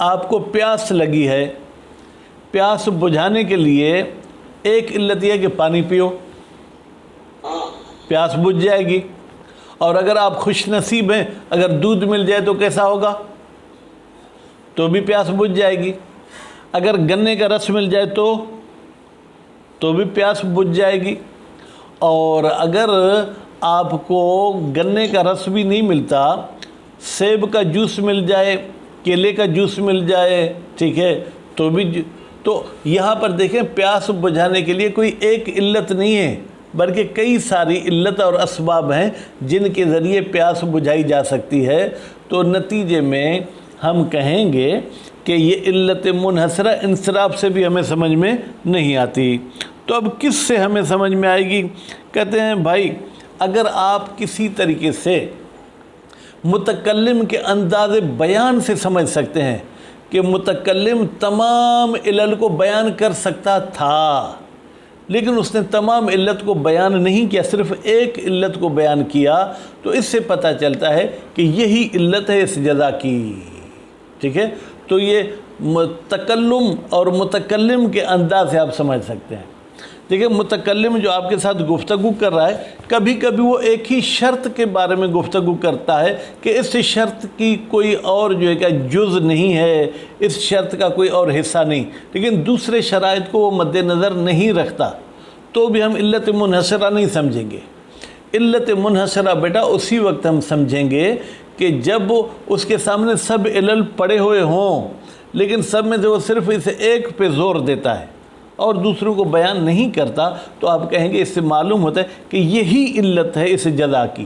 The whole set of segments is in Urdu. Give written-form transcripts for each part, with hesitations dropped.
آپ کو پیاس لگی ہے، پیاس بجھانے کے لیے ایک علت یہ ہے کہ پانی پیو، پیاس بجھ جائے گی۔ اور اگر آپ خوش نصیب ہیں، اگر دودھ مل جائے تو کیسا ہوگا؟ تو بھی پیاس بجھ جائے گی۔ اگر گنے کا رس مل جائے تو بھی پیاس بجھ جائے گی۔ اور اگر آپ کو گنے کا رس بھی نہیں ملتا، سیب کا جوس مل جائے، کیلے کا جوس مل جائے، ٹھیک ہے، تو یہاں پر دیکھیں پیاس بجھانے کے لیے کوئی ایک علت نہیں ہے، بلکہ کئی ساری علت اور اسباب ہیں جن کے ذریعے پیاس بجھائی جا سکتی ہے۔ تو نتیجے میں ہم کہیں گے کہ یہ علت منحصرہ انصراف سے بھی ہمیں سمجھ میں نہیں آتی۔ تو اب کس سے ہمیں سمجھ میں آئے گی؟ کہتے ہیں بھائی اگر آپ کسی طریقے سے متکلم کے انداز بیان سے سمجھ سکتے ہیں کہ متکلم تمام علل کو بیان کر سکتا تھا، لیکن اس نے تمام علت کو بیان نہیں کیا، صرف ایک علت کو بیان کیا، تو اس سے پتہ چلتا ہے کہ یہی علت ہے اس جزا کی، ٹھیک ہے۔ تو یہ تکلم اور متکلم کے انداز سے آپ سمجھ سکتے ہیں۔ دیکھیں متکلم جو آپ کے ساتھ گفتگو کر رہا ہے، کبھی کبھی وہ ایک ہی شرط کے بارے میں گفتگو کرتا ہے کہ اس شرط کی کوئی اور جو ہے کہ جز نہیں ہے، اس شرط کا کوئی اور حصہ نہیں، لیکن دوسرے شرائط کو وہ مد نظر نہیں رکھتا، تو بھی ہم علت منحصرہ نہیں سمجھیں گے۔ علت منحصرہ بیٹا اسی وقت ہم سمجھیں گے کہ جب اس کے سامنے سب علل پڑے ہوئے ہوں، لیکن سب میں سے وہ صرف اسے ایک پہ زور دیتا ہے اور دوسروں کو بیان نہیں کرتا، تو آپ کہیں گے اس سے معلوم ہوتا ہے کہ یہی علت ہے اس جزا کی۔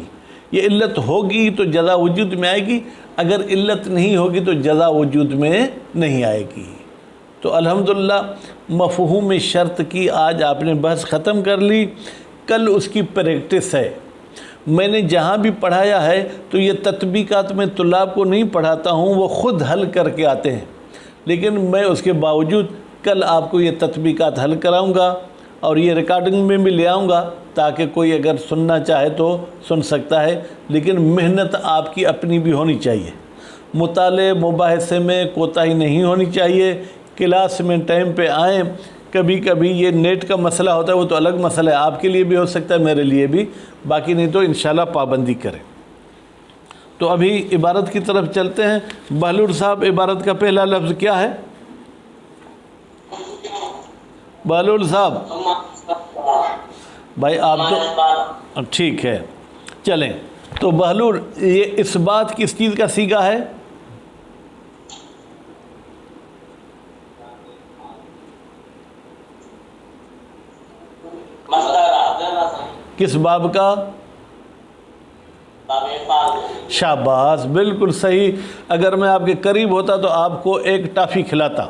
یہ علت ہوگی تو جزا وجود میں آئے گی، اگر علت نہیں ہوگی تو جزا وجود میں نہیں آئے گی۔ تو الحمدللہ مفہوم شرط کی آج آپ نے بحث ختم کر لی، کل اس کی پریکٹس ہے۔ میں نے جہاں بھی پڑھایا ہے تو یہ تطبیقات میں طلاب کو نہیں پڑھاتا ہوں، وہ خود حل کر کے آتے ہیں، لیکن میں اس کے باوجود کل آپ کو یہ تطبیقات حل کراؤں گا اور یہ ریکارڈنگ میں بھی لے آؤں گا تاکہ کوئی اگر سننا چاہے تو سن سکتا ہے، لیکن محنت آپ کی اپنی بھی ہونی چاہیے، مطالعے مباحثے میں کوتاہی نہیں ہونی چاہیے، کلاس میں ٹائم پہ آئیں۔ کبھی کبھی یہ نیٹ کا مسئلہ ہوتا ہے، وہ تو الگ مسئلہ ہے، آپ کے لیے بھی ہو سکتا ہے، میرے لیے بھی، باقی نہیں تو انشاءاللہ پابندی کریں۔ تو ابھی عبارت کی طرف چلتے ہیں۔ بہلول صاحب عبارت کا پہلا لفظ کیا ہے؟ بہلول صاحب بھائی آپ تو ٹھیک ہے، چلیں۔ تو بہلول یہ اس بات کس چیز کا صیغہ ہے؟ کس باب کا؟ شاباش، بالکل صحیح۔ اگر میں آپ کے قریب ہوتا تو آپ کو ایک ٹافی کھلاتا۔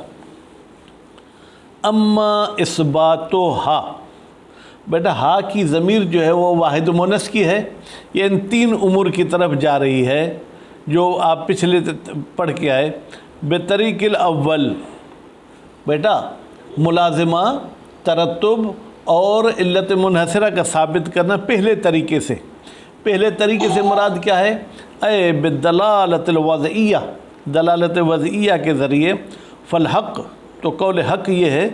اما اثباتو ہا، بیٹا ہا کی ضمیر جو ہے وہ واحد مونس کی ہے، یہ ان تین امور کی طرف جا رہی ہے جو آپ پچھلے پڑھ کے آئے۔ بطریق الاول، بیٹا ملازمہ، ترتب اور علت منحصرہ کا ثابت کرنا پہلے طریقے سے۔ پہلے طریقے سے مراد کیا ہے؟ اے بالدلالت الوضعیہ، دلالت وضعیہ کے ذریعے۔ فالحق، تو قول حق یہ ہے،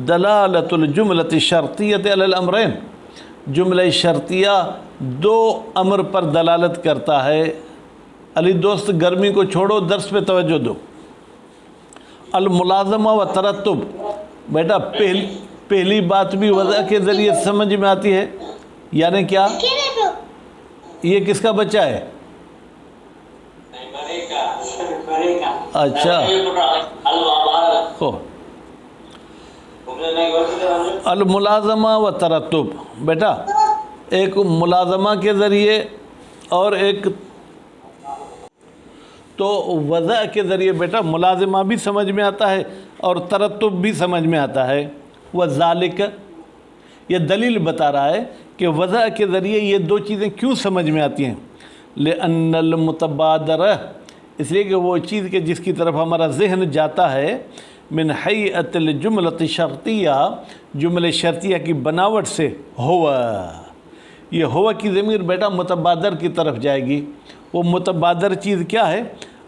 دلالت الجملۃ الشرطیۃ علی الامرین، جملہ شرطیہ دو امر پر دلالت کرتا ہے۔ علی دوست گرمی کو چھوڑو، درس پہ توجہ دو۔ الملازمہ و ترتب، بیٹا پہلی بات بھی وضع کے ذریعے سمجھ میں آتی ہے، یعنی کیا؟ یہ کس کا بچہ ہے؟ اچھا، الملازمہ و ترتب، بیٹا ایک ملازمہ کے ذریعے اور ایک تو وضع کے ذریعے۔ بیٹا ملازمہ بھی سمجھ میں آتا ہے اور ترتب بھی سمجھ میں آتا ہے۔ وذالک، یہ دلیل بتا رہا ہے کہ وضع کے ذریعے یہ دو چیزیں کیوں سمجھ میں آتی ہیں۔ لأن المتبادرہ، اس لیے کہ وہ چیز کہ جس کی طرف ہمارا ذہن جاتا ہے، من حیئت الجملۃ الشرطیہ، جملہ شرطیہ کی بناوٹ سے، ہوا، یہ ہوا کی ضمیر بیٹا متبادر کی طرف جائے گی۔ وہ متبادر چیز کیا ہے؟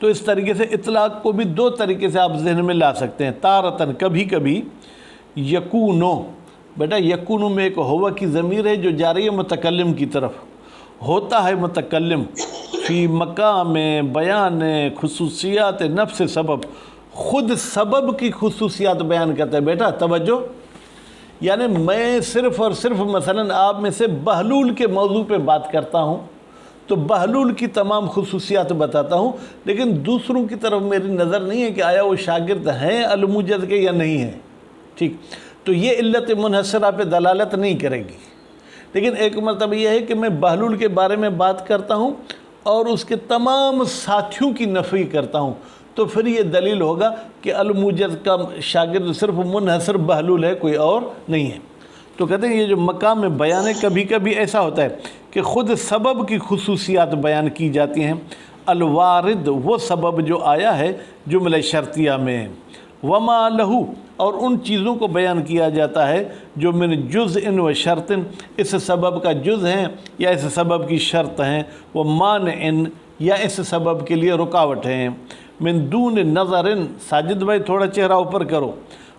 تو اس طریقے سے اطلاق کو بھی دو طریقے سے آپ ذہن میں لا سکتے ہیں۔ تارتن کبھی کبھی یکونو، بیٹا یکونو میں ایک ہوا کی ضمیر ہے جو جا رہی ہے متکلم کی طرف، ہوتا ہے متکلم فی مقام بیان خصوصیات نفس سبب، خود سبب کی خصوصیات بیان کرتا ہے۔ بیٹا توجہ، یعنی میں صرف اور صرف مثلا آپ میں سے بہلول کے موضوع پہ بات کرتا ہوں تو بہلول کی تمام خصوصیات بتاتا ہوں، لیکن دوسروں کی طرف میری نظر نہیں ہے کہ آیا وہ شاگرد ہیں الموجز کے یا نہیں ہیں، ٹھیک؟ تو یہ علت منحصرہ پہ دلالت نہیں کرے گی۔ لیکن ایک مرتبہ یہ ہے کہ میں بہلول کے بارے میں بات کرتا ہوں اور اس کے تمام ساتھیوں کی نفی کرتا ہوں، تو پھر یہ دلیل ہوگا کہ الموجز کا شاگرد صرف منحصر بہلول ہے، کوئی اور نہیں ہے۔ تو کہتے ہیں یہ جو مقام بیان ہے کبھی کبھی ایسا ہوتا ہے کہ خود سبب کی خصوصیات بیان کی جاتی ہیں، الوارد وہ سبب جو آیا ہے جملہ شرطیہ میں، وما لہو اور ان چیزوں کو بیان کیا جاتا ہے جو من جزء و شرط اس سبب کا جز ہیں یا اس سبب کی شرط ہیں، وہ مانع یا اس سبب کے لیے رکاوٹ ہیں، من دون نظر، ساجد بھائی تھوڑا چہرہ اوپر کرو،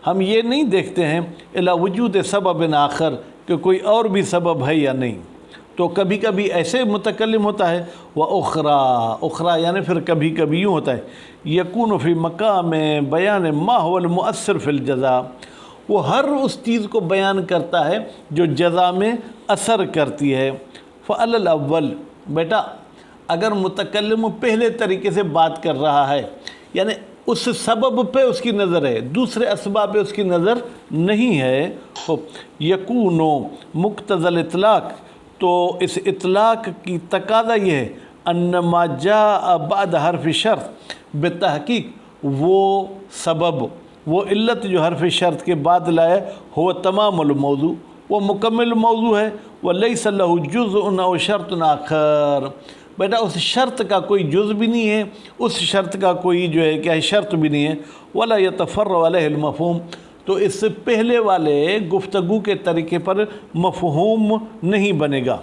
ہم یہ نہیں دیکھتے ہیں الا وجود سبب آخر کہ کوئی اور بھی سبب ہے یا نہیں۔ تو کبھی کبھی ایسے متکلم ہوتا ہے، اخرى یعنی پھر کبھی کبھی یوں ہوتا ہے، یکون فی مقام بیان ما هو المؤثر فی الجزا، وہ ہر اس چیز کو بیان کرتا ہے جو جزا میں اثر کرتی ہے۔ فعلی الاول، بیٹا اگر متکلم پہلے طریقے سے بات کر رہا ہے، یعنی اس سبب پہ اس کی نظر ہے، دوسرے اسباب پہ اس کی نظر نہیں ہے، یکونو مقتضی الاطلاق، تو اس اطلاق کی تقاضا یہ ہے انما جاء بعد حرف شرط، بتحقیق وہ سبب وہ علت جو حرف شرط کے بعد لائے ہو تمام الموضوع، وہ مکمل موضوع ہے، ولیس لہ جزء او شرط آخر، بیٹا اس شرط کا کوئی جز بھی نہیں ہے، اس شرط کا کوئی جو ہے کیا ہے شرط بھی نہیں ہے، ولا یتفرع علیہ المفہوم، تو اس سے پہلے والے گفتگو کے طریقے پر مفہوم نہیں بنے گا،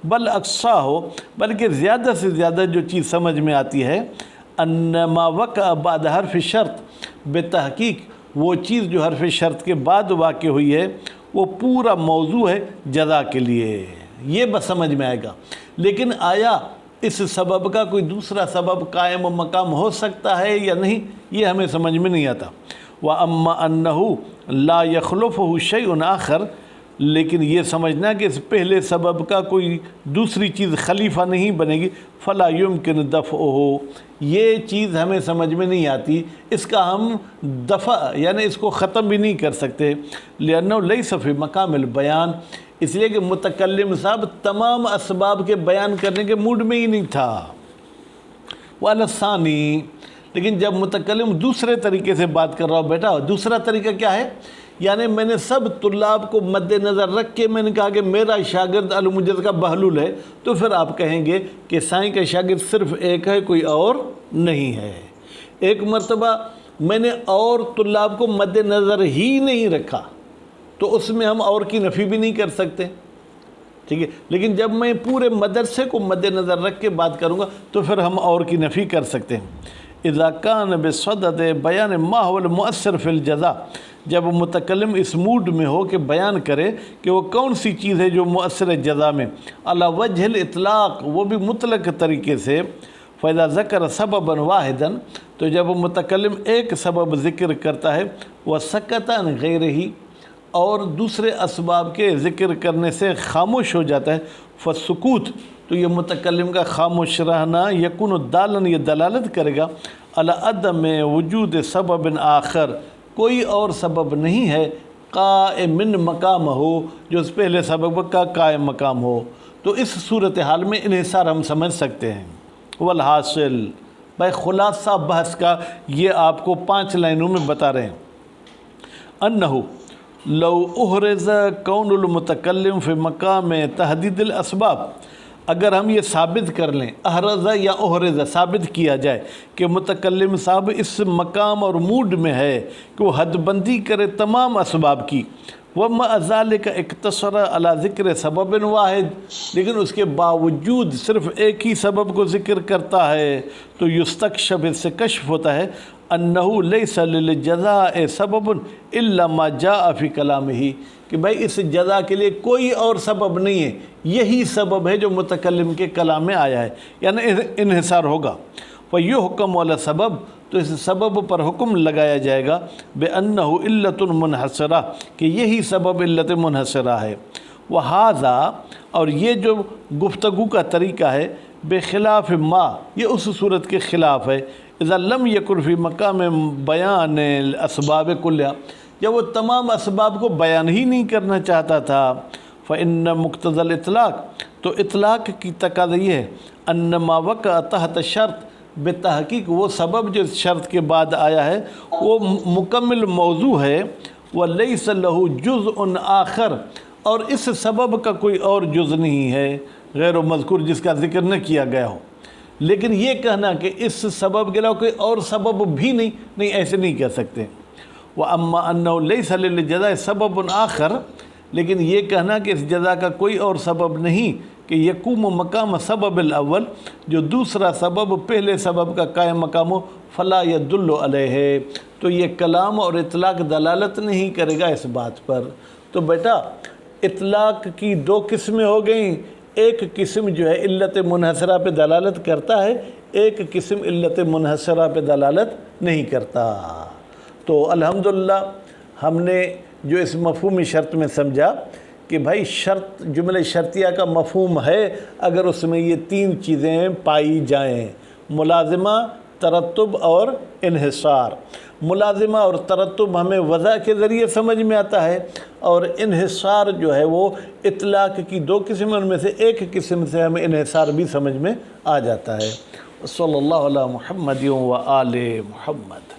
بل اقصا ہو، بلکہ زیادہ سے زیادہ جو چیز سمجھ میں آتی ہے ان ما وقع بعد حرف شرط، بتحقیق وہ چیز جو حرف شرط کے بعد واقع ہوئی ہے وہ پورا موضوع ہے جزا کے لیے، یہ بس سمجھ میں آئے گا۔ لیکن آیا اس سبب کا کوئی دوسرا سبب قائم و مقام ہو سکتا ہے یا نہیں، یہ ہمیں سمجھ میں نہیں آتا۔ وَأَمَّا أَنَّهُ لَا يَخْلُفُهُ شَيْءٌ آخر، لیکن یہ سمجھنا کہ اس پہلے سبب کا کوئی دوسری چیز خلیفہ نہیں بنے گی، فَلَا يُمْكِنُ دَفْعُهُ، یہ چیز ہمیں سمجھ میں نہیں آتی، اس کا ہم دفع یعنی اس کو ختم بھی نہیں کر سکتے، لِأَنَّهُ لَيْسَ فِي مَقَامِ الْبَيَانِ، اس لیے کہ متکلم صاحب تمام اسباب کے بیان کرنے کے موڈ میں ہی نہیں تھا۔ وَعَلَى الثَّانِي، لیکن جب متکلم دوسرے طریقے سے بات کر رہا ہو، بیٹا دوسرا طریقہ کیا ہے، یعنی میں نے سب طلاب کو مد نظر رکھ کے میں نے کہا کہ میرا شاگرد المجز کا بہلول ہے، تو پھر آپ کہیں گے کہ سائیں کا شاگرد صرف ایک ہے، کوئی اور نہیں ہے۔ ایک مرتبہ میں نے اور طلاب کو مد نظر ہی نہیں رکھا تو اس میں ہم اور کی نفی بھی نہیں کر سکتے، ٹھیک ہے، لیکن جب میں پورے مدرسے کو مد نظر رکھ کے بات کروں گا تو پھر ہم اور کی نفی کر سکتے ہیں۔ اذا کان بصدد بیان ما هو المؤثر فی الجزا، جب متکلم اس موڈ میں ہو کہ بیان کرے کہ وہ کون سی چیز ہے جو مؤثر ہے جزا میں، علی وجہ الاطلاق، وہ بھی مطلق طریقے سے، فَإِذَا ذَكَرَ سَبَبًا وَاحِدًا، تو جب متکلم ایک سبب ذکر کرتا ہے، وَسَكَتَ عَنْ غَيْرِهِ، اور دوسرے اسباب کے ذکر کرنے سے خاموش ہو جاتا ہے، فالسکوت، تو یہ متکلم کا خاموش رہنا یکون دالن، یہ دلالت کرے گا علی عدم وجود سبب آخر، کوئی اور سبب نہیں ہے قائم مقام ہو جو اس پہلے سبب کا قائم مقام ہو، تو اس صورتحال میں انحصار ہم سمجھ سکتے ہیں۔ والحاصل، بھائی خلاصہ بحث کا یہ آپ کو 5 لائنوں میں بتا رہے ہیں، انہو لو احرز کون المتکلم فی مقام تحدید الاسباب، اگر ہم یہ ثابت کر لیں، احرز یا احرز ثابت کیا جائے کہ متکلم صاحب اس مقام اور موڈ میں ہے کہ وہ حد بندی کرے تمام اسباب کی، وَمَعَ ذَلِكَ اقتصر علی ذکر سبب واحد، لیکن اس کے باوجود صرف ایک ہی سبب کو ذکر کرتا ہے تو یستکشف، اس سے کشف ہوتا ہے انہو لیس للجزاء سبب الا ما جاء فی کلامہ، کہ بھائی اس جزا کے لیے کوئی اور سبب نہیں ہے، یہی سبب ہے جو متکلم کے کلام میں آیا ہے، یعنی انحصار ہوگا۔ فَيُحْكَمُ عَلَى سبب، تو اس سبب پر حکم لگایا جائے گا بِأَنَّهُ عِلَّةٌ مُنْحَصِرَةٌ، کہ یہی سبب علت منحصرہ ہے۔ وَهَذَا، اور یہ جو گفتگو کا طریقہ ہے، بخلاف ما، یہ اس صورت کے خلاف ہے، اذا لم یکن فی مقام بیان الاسباب کلھا، جب وہ تمام اسباب کو بیان ہی نہیں کرنا چاہتا تھا۔ فإن مقتضى الاطلاق، تو اطلاق کی تقاضا یہ ہے ان ما وقع تحت شرط، بتحقیق وہ سبب جو شرط کے بعد آیا ہے وہ مکمل موضوع ہے، ولیس لہ جزء آخر، اور اس سبب کا کوئی اور جز نہیں ہے غیر مذکور جس کا ذکر نہ کیا گیا ہو۔ لیکن یہ کہنا کہ اس سبب کے علاوہ کوئی اور سبب بھی نہیں، ایسے نہیں کہہ سکتے۔ وَأَمَّا أَنَّهُ لَيْسَ لِلْجَزَاءِ سَبَبٌ آخر، لیکن یہ کہنا کہ اس جزا کا کوئی اور سبب نہیں کہ یقوم مقام سبب الاول، جو دوسرا سبب پہلے سبب کا قائم مقام ہو، فلا يدل علیہ، تو یہ کلام اور اطلاق دلالت نہیں کرے گا اس بات پر۔ تو بیٹا اطلاق کی دو قسمیں ہو گئیں، ایک قسم جو ہے علت منحصرہ پہ دلالت کرتا ہے، ایک قسم علت منحصرہ پہ دلالت نہیں کرتا۔ تو الحمدللہ ہم نے جو اس مفہومی شرط میں سمجھا کہ بھائی شرط، جملہ شرطیہ کا مفہوم ہے اگر اس میں یہ تین چیزیں پائی جائیں، ملازمہ، ترتب اور انحصار۔ ملازمہ اور ترتب ہمیں وضع کے ذریعے سمجھ میں آتا ہے، اور انحصار جو ہے وہ اطلاق کی دو قسم، ان میں سے ایک قسم سے ہمیں انحصار بھی سمجھ میں آ جاتا ہے۔ صلی اللہ علی محمد و آل محمد۔